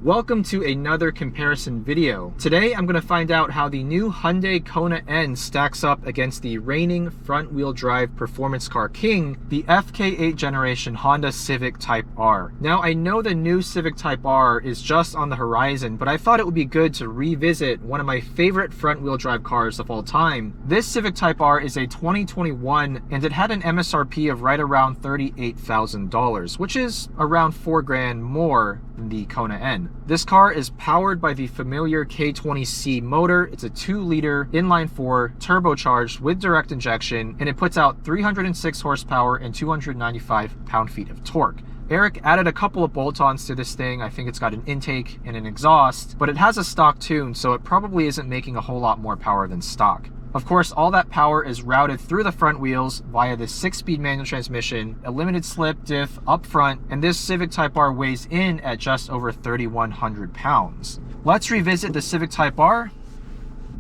Welcome to another comparison video. Today I'm going to find out how the new Hyundai Kona N stacks up against the reigning front-wheel drive performance car king, the FK8 generation Honda Civic Type R. Now I know the new Civic Type R is just on the horizon, but I thought it would be good to revisit one of my favorite front-wheel drive cars of all time. This Civic Type R is a 2021 and it had an MSRP of right around $38,000, which is around $4 grand more than the Kona N. This car is powered by the familiar K20C motor. It's a 2-liter inline-4 turbocharged with direct injection, and it puts out 306 horsepower and 295 pound-feet of torque. Eric added a couple of bolt-ons to this thing. I think it's got an intake and an exhaust, but it has a stock tune, so it probably isn't making a whole lot more power than stock. Of course, all that power is routed through the front wheels via the 6-speed manual transmission, a limited slip diff up front, and this Civic Type R weighs in at just over 3,100 pounds. Let's revisit the Civic Type R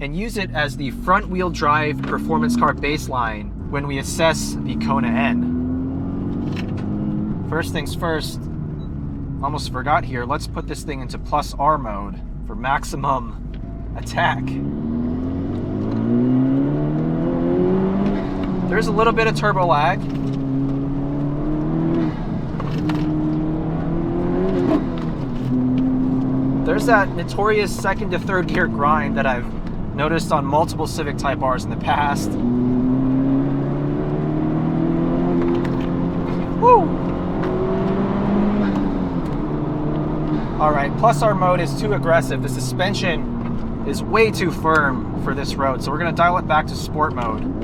and use it as the front-wheel drive performance car baseline when we assess the Kona N. First things first, almost forgot here, let's put this thing into plus R mode for maximum attack. There's a little bit of turbo lag. There's that notorious second to third gear grind that I've noticed on multiple Civic Type Rs in the past. Woo! Alright, plus R mode is too aggressive. The suspension is way too firm for this road, so we're going to dial it back to sport mode.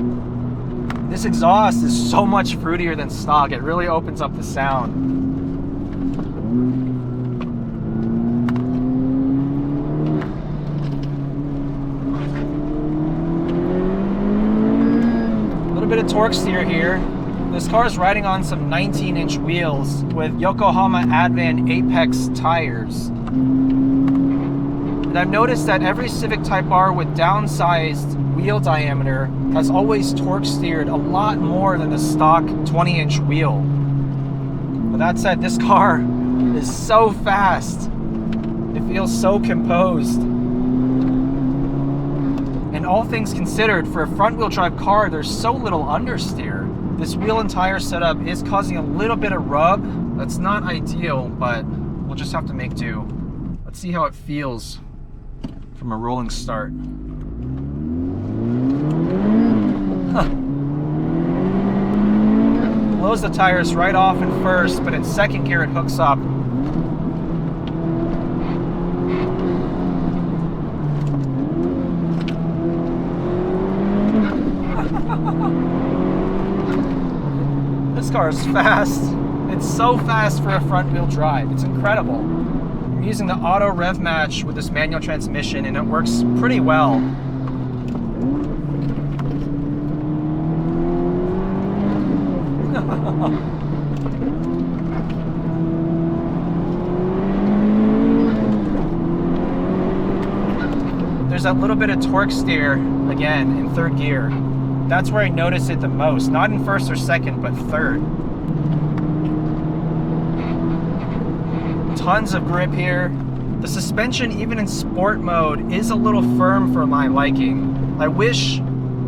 This exhaust is so much fruitier than stock. It really opens up the sound. A little bit of torque steer here. This car is riding on some 19-inch wheels with Yokohama Advan Apex tires. And I've noticed that every Civic Type R with downsized wheel diameter has always torque steered a lot more than the stock 20-inch wheel. But that said, this car is so fast. It feels so composed. And all things considered, for a front-wheel drive car, there's so little understeer. This wheel and tire setup is causing a little bit of rub. That's not ideal, but we'll just have to make do. Let's see how it feels from a rolling start. Blows the tires right off in first, but in second gear it hooks up. This car is fast. It's so fast for a front-wheel drive. It's incredible. I'm using the auto rev match with this manual transmission, and it works pretty well. There's that little bit of torque steer again in third gear. That's where I notice it the most, not in first or second, but third. Tons of grip here. The suspension, even in sport mode, is a little firm for my liking. I wish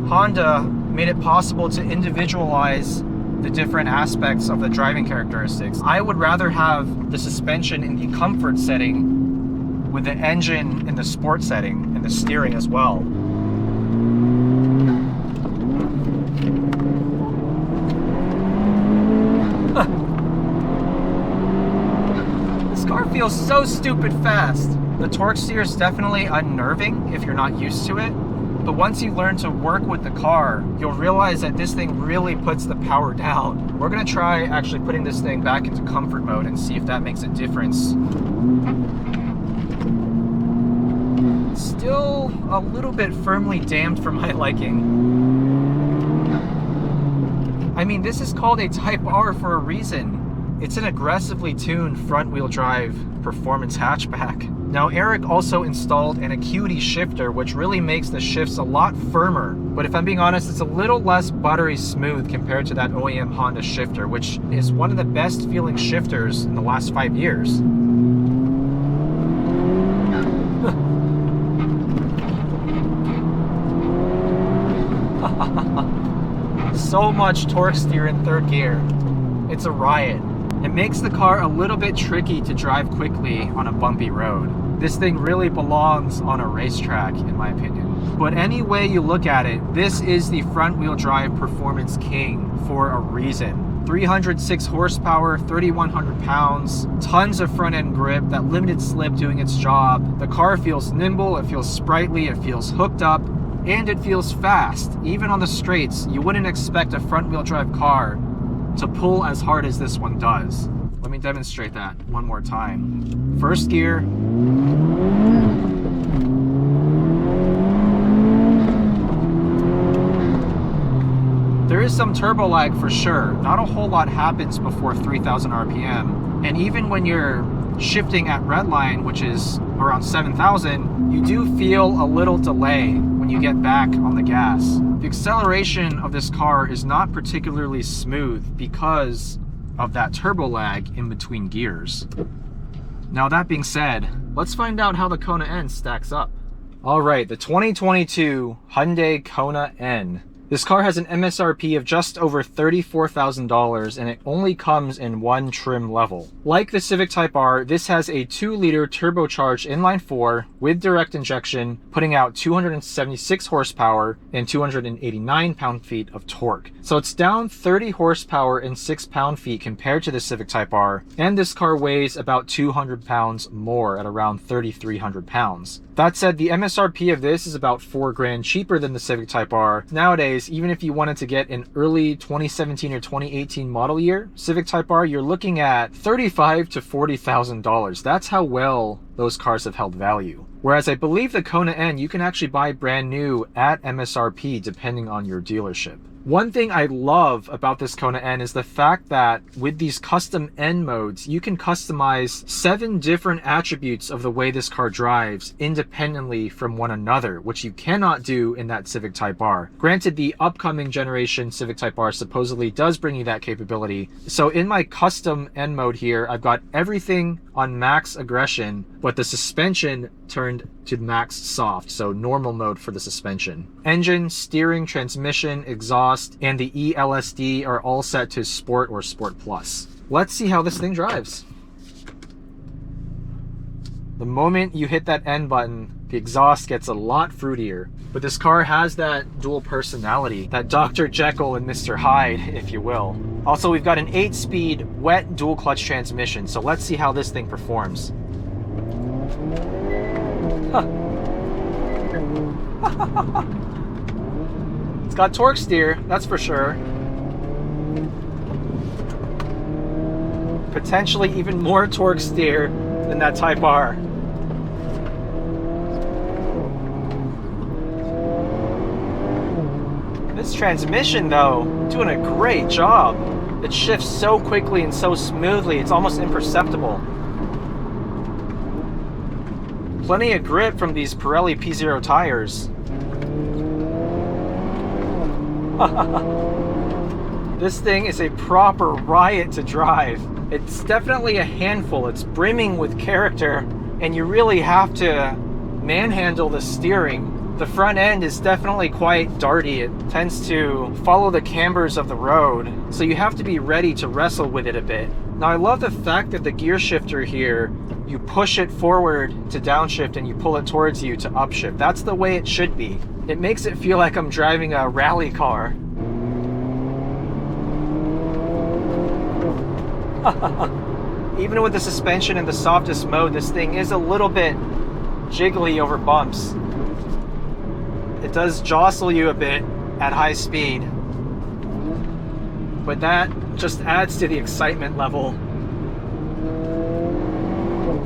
Honda made it possible to individualize the different aspects of the driving characteristics. I would rather have the suspension in the comfort setting with the engine in the sport setting and the steering as well. This car feels so stupid fast. The torque steer is definitely unnerving if you're not used to it. But once you learn to work with the car, you'll realize that this thing really puts the power down. We're gonna try actually putting this thing back into comfort mode and see if that makes a difference. Still a little bit firmly dampened for my liking. I mean, this is called a Type R for a reason. It's an aggressively tuned front-wheel drive performance hatchback. Now, Eric also installed an Acuity shifter, which really makes the shifts a lot firmer. But if I'm being honest, it's a little less buttery smooth compared to that OEM Honda shifter, which is one of the best feeling shifters in the last 5 years. so much torque steer in third gear. It's a riot. It makes the car a little bit tricky to drive quickly on a bumpy road. This thing really belongs on a racetrack, in my opinion. But any way you look at it, this is the front-wheel drive performance king for a reason. 306 horsepower, 3,100 pounds, tons of front-end grip, that limited slip doing its job. The car feels nimble, it feels sprightly, it feels hooked up, and it feels fast. Even on the straights, you wouldn't expect a front-wheel drive car to pull as hard as this one does. Let me demonstrate that one more time. First gear. There is some turbo lag for sure. Not a whole lot happens before 3,000 RPM. And even when you're shifting at redline, which is around 7,000, you do feel a little delay when you get back on the gas. The acceleration of this car is not particularly smooth because of that turbo lag in between gears. Now that being said, let's find out how the Kona N stacks up. All right, the 2022 Hyundai Kona N. This car has an MSRP of just over $34,000 and it only comes in one trim level. Like the Civic Type R, this has a 2-liter turbocharged inline-4 with direct injection, putting out 276 horsepower and 289 pound-feet of torque. So it's down 30 horsepower and 6 pound-feet compared to the Civic Type R, and this car weighs about 200 pounds more at around 3,300 pounds. That said, the MSRP of this is about $4 grand cheaper than the Civic Type R. Nowadays, even if you wanted to get an early 2017 or 2018 model year Civic Type R, you're looking at $35,000 to $40,000. That's how well those cars have held value. Whereas I believe the Kona N you can actually buy brand new at MSRP depending on your dealership. One thing I love about this Kona N is the fact that with these custom N modes, you can customize 7 different attributes of the way this car drives independently from one another, which you cannot do in that Civic Type R. Granted, the upcoming generation Civic Type R supposedly does bring you that capability. So in my custom N mode here, I've got everything on max aggression, but the suspension turned to max soft, so normal mode for the suspension. Engine, steering, transmission, exhaust, and the ELSD are all set to Sport or Sport Plus. Let's see how this thing drives. The moment you hit that N button, the exhaust gets a lot fruitier. But this car has that dual personality, that Dr. Jekyll and Mr. Hyde, if you will. Also, we've got an 8-speed wet dual clutch transmission, so let's see how this thing performs. It's got torque steer, that's for sure. Potentially even more torque steer than that Type R. This transmission though, doing a great job. It shifts so quickly and so smoothly, it's almost imperceptible. Plenty of grip from these Pirelli P0 tires. This thing is a proper riot to drive. It's definitely a handful. It's brimming with character, and you really have to manhandle the steering. The front end is definitely quite darty. It tends to follow the cambers of the road, so you have to be ready to wrestle with it a bit. Now I love the fact that the gear shifter here, you push it forward to downshift and you pull it towards you to upshift. That's the way it should be. It makes it feel like I'm driving a rally car. Even with the suspension in the softest mode, this thing is a little bit jiggly over bumps. It does jostle you a bit at high speed, but that just adds to the excitement level.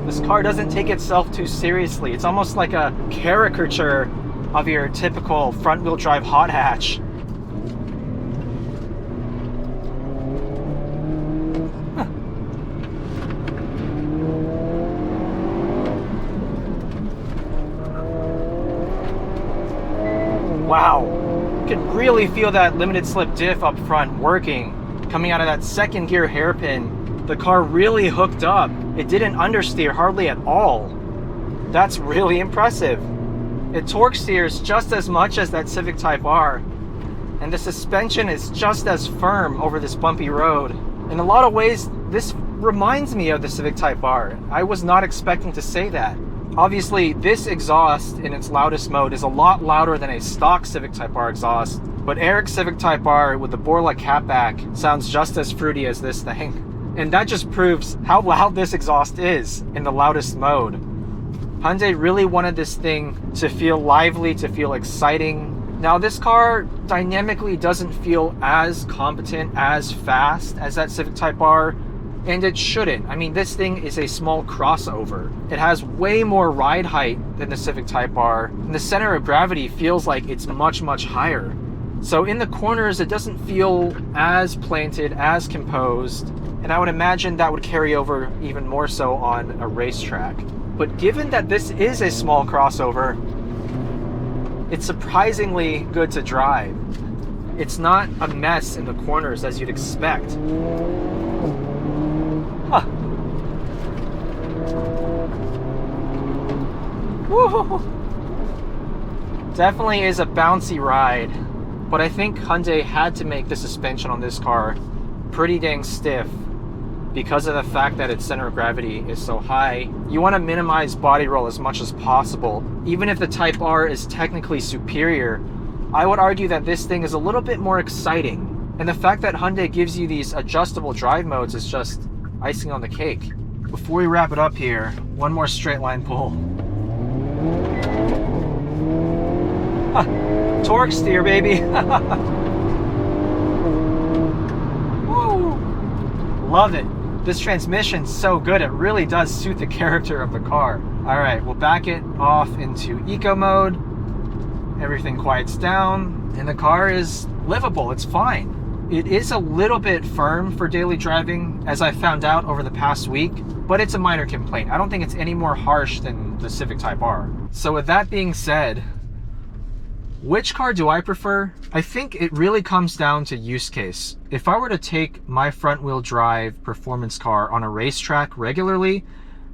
This car doesn't take itself too seriously. It's almost like a caricature of your typical front-wheel drive hot hatch. Wow, you can really feel that limited slip diff up front working. Coming out of that second gear hairpin, the car really hooked up. It didn't understeer hardly at all. That's really impressive. It torque steers just as much as that Civic Type R. And the suspension is just as firm over this bumpy road. In a lot of ways, this reminds me of the Civic Type R. I was not expecting to say that. Obviously, this exhaust in its loudest mode is a lot louder than a stock Civic Type R exhaust, but Eric's Civic Type R with the Borla catback sounds just as fruity as this thing. And that just proves how loud this exhaust is in the loudest mode. Hyundai really wanted this thing to feel lively, to feel exciting. Now this car dynamically doesn't feel as competent, as fast as that Civic Type R, and it shouldn't. I mean, this thing is a small crossover. It has way more ride height than the Civic Type R, and the center of gravity feels like it's much, much higher. So in the corners, it doesn't feel as planted, as composed, and I would imagine that would carry over even more so on a racetrack. But given that this is a small crossover, it's surprisingly good to drive. It's not a mess in the corners as you'd expect. Huh. Woo! Definitely is a bouncy ride, but I think Hyundai had to make the suspension on this car pretty dang stiff because of the fact that its center of gravity is so high. You want to minimize body roll as much as possible. Even if the Type R is technically superior, I would argue that this thing is a little bit more exciting. And the fact that Hyundai gives you these adjustable drive modes is just icing on the cake. Before we wrap it up here, one more straight line pull. Torque steer, baby. Woo! Love it. This transmission's so good, it really does suit the character of the car. All right, we'll back it off into eco mode. Everything quiets down, and the car is livable, it's fine. It is a little bit firm for daily driving, as I found out over the past week, but it's a minor complaint. I don't think it's any more harsh than the Civic Type R. So with that being said, which car do I prefer? I think it really comes down to use case. If I were to take my front wheel drive performance car on a racetrack regularly,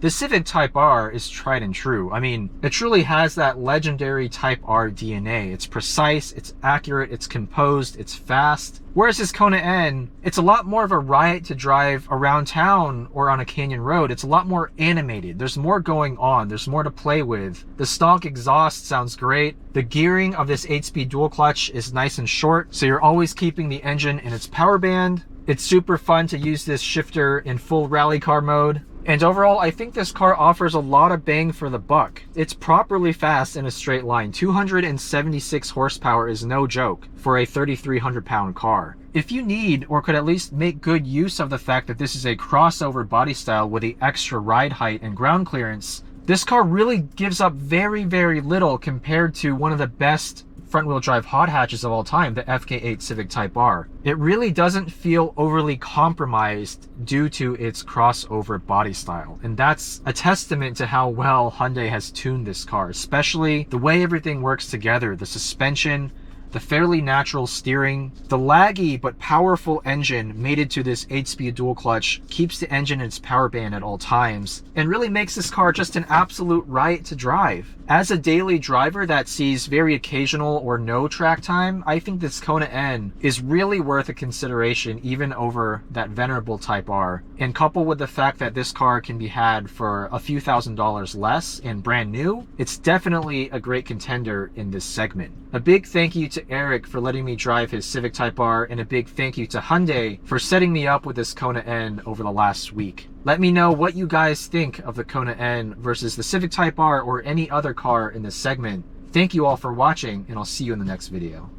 the Civic Type R is tried and true. I mean, it truly has that legendary Type R DNA. It's precise, it's accurate, it's composed, it's fast. Whereas this Kona N, it's a lot more of a riot to drive around town or on a canyon road. It's a lot more animated. There's more going on. There's more to play with. The stock exhaust sounds great. The gearing of this 8-speed dual clutch is nice and short, so you're always keeping the engine in its power band. It's super fun to use this shifter in full rally car mode. And overall, I think this car offers a lot of bang for the buck. It's properly fast in a straight line. 276 horsepower is no joke for a 3,300 pound car. If you need, or could at least make good use of the fact that this is a crossover body style with the extra ride height and ground clearance, this car really gives up very, very little compared to one of the best front-wheel drive hot hatches of all time, the FK8 Civic Type R. It really doesn't feel overly compromised due to its crossover body style. And that's a testament to how well Hyundai has tuned this car, especially the way everything works together. The suspension, the fairly natural steering, the laggy but powerful engine mated to this 8-speed dual clutch keeps the engine in its power band at all times and really makes this car just an absolute riot to drive. As a daily driver that sees very occasional or no track time, I think this Kona N is really worth a consideration even over that venerable Type R. And coupled with the fact that this car can be had for a few $1,000s less and brand new, it's definitely a great contender in this segment. A big thank you to Eric for letting me drive his Civic Type R, and a big thank you to Hyundai for setting me up with this Kona N over the last week. Let me know what you guys think of the Kona N versus the Civic Type R or any other car in this segment. Thank you all for watching, and I'll see you in the next video.